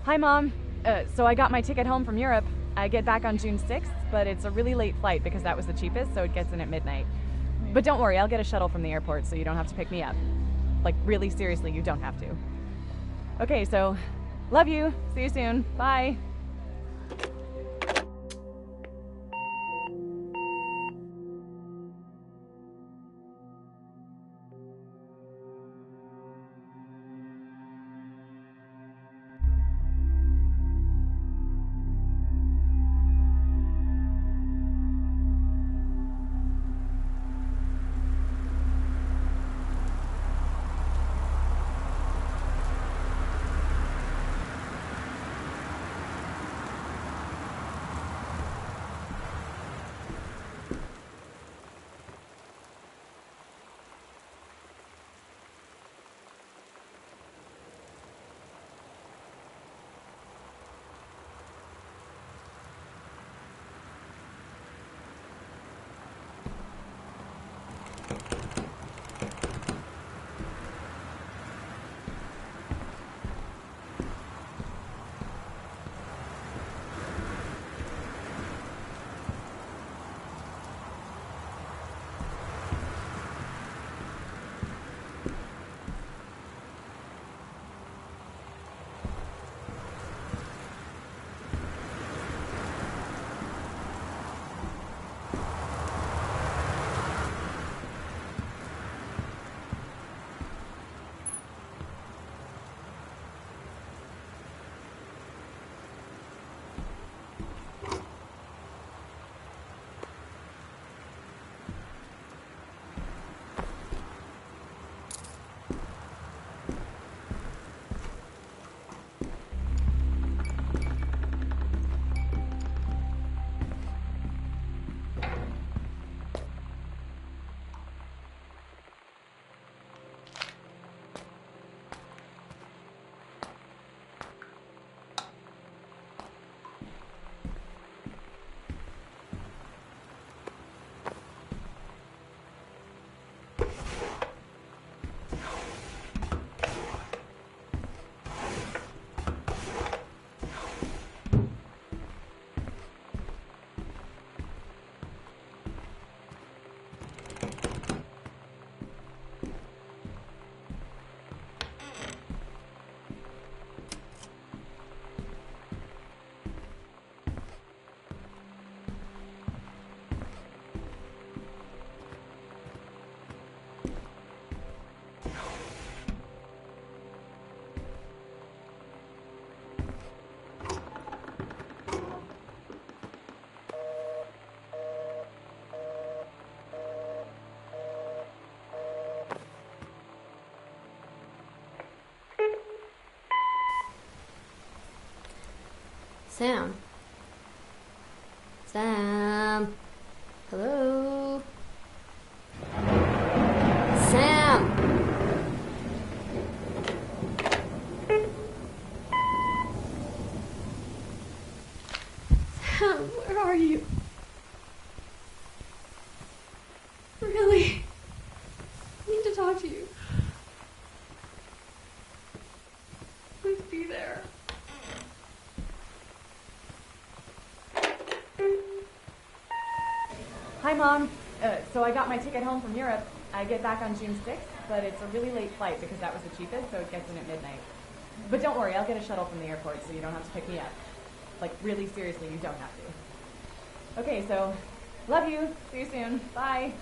Hi, Mom. So I got my ticket home from Europe. I get back on June 6th, but it's a really late flight because that was the cheapest, so it gets in at midnight. But don't worry, I'll get a shuttle from the airport so you don't have to pick me up. Like, really seriously, you don't have to. Okay, so love you. See you soon. Bye. Sam? Sam? Hello? Sam? Sam, where are you? Really? I need to talk to you. Please be there. Hi, Mom. So I got my ticket home from Europe. I get back on June 6th, but it's a really late flight because that was the cheapest, so it gets in at midnight. But don't worry, I'll get a shuttle from the airport so you don't have to pick me up. Like, really seriously, you don't have to. Okay, so love you. See you soon. Bye.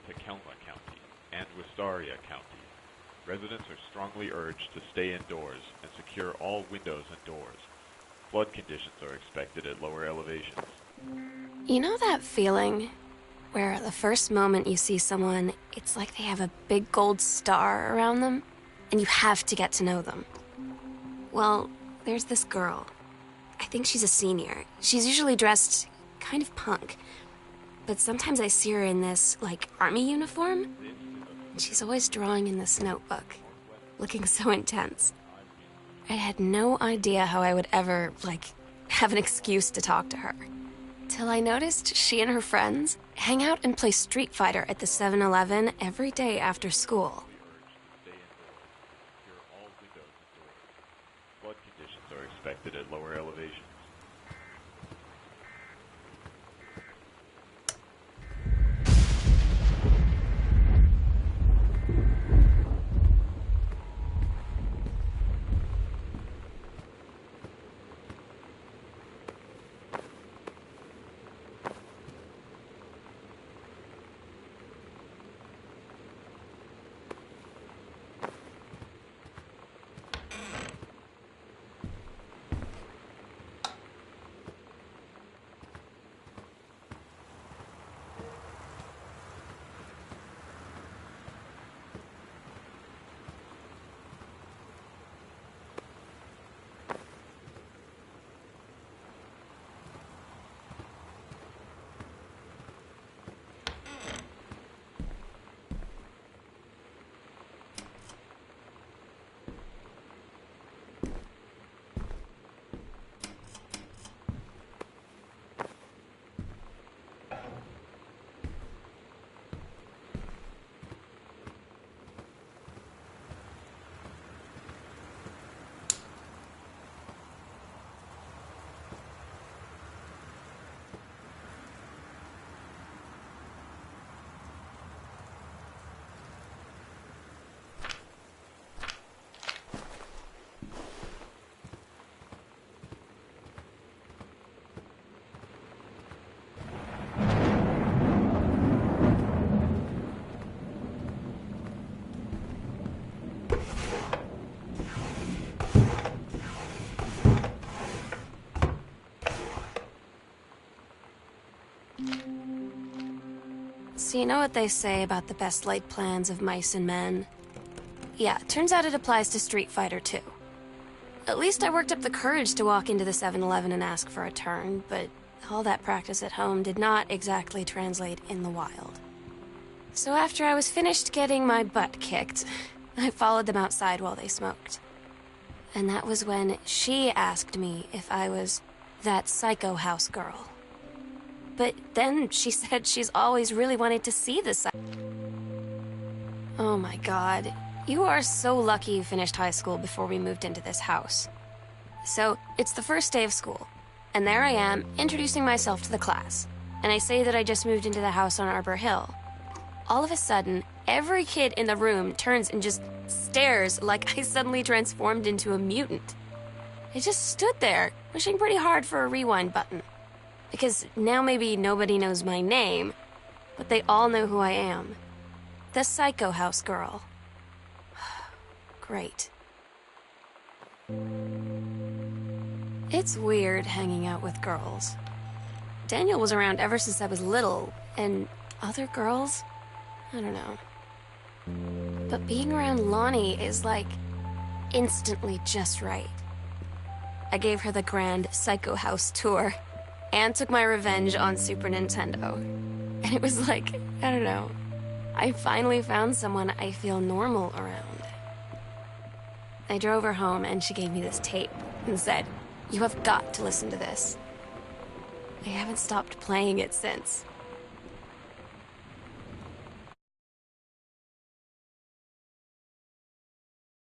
Takelma County and Wistaria County. Residents are strongly urged to stay indoors and secure all windows and doors. Flood conditions are expected at lower elevations. You know that feeling where the first moment you see someone, it's like they have a big gold star around them, and you have to get to know them? Well, there's this girl. I think she's a senior. She's usually dressed kind of punk, but sometimes I see her in this, like, army uniform, and she's always drawing in this notebook, looking so intense. I had no idea how I would ever, like, have an excuse to talk to her. Till I noticed she and her friends hang out and play Street Fighter at the 7-Eleven every day after school. Flood conditions are expected at lower elevations. So you know what they say about the best laid plans of mice and men? Yeah, turns out it applies to Street Fighter too. At least I worked up the courage to walk into the 7-Eleven and ask for a turn, but all that practice at home did not exactly translate in the wild. So after I was finished getting my butt kicked, I followed them outside while they smoked. And that was when she asked me if I was that psycho house girl. But then she said she's always really wanted to see the Oh my god. You are so lucky you finished high school before we moved into this house. So, it's the first day of school, and there I am, introducing myself to the class. And I say that I just moved into the house on Arbor Hill. All of a sudden, every kid in the room turns and just stares like I suddenly transformed into a mutant. I just stood there, wishing pretty hard for a rewind button. Because now maybe nobody knows my name, but they all know who I am. The Psycho House Girl. Great. It's weird hanging out with girls. Daniel was around ever since I was little, and other girls? I don't know. But being around Lonnie is like instantly just right. I gave her the grand Psycho House tour and took my revenge on Super Nintendo. And it was like, I don't know, I finally found someone I feel normal around. I drove her home and she gave me this tape and said, "You have got to listen to this." I haven't stopped playing it since.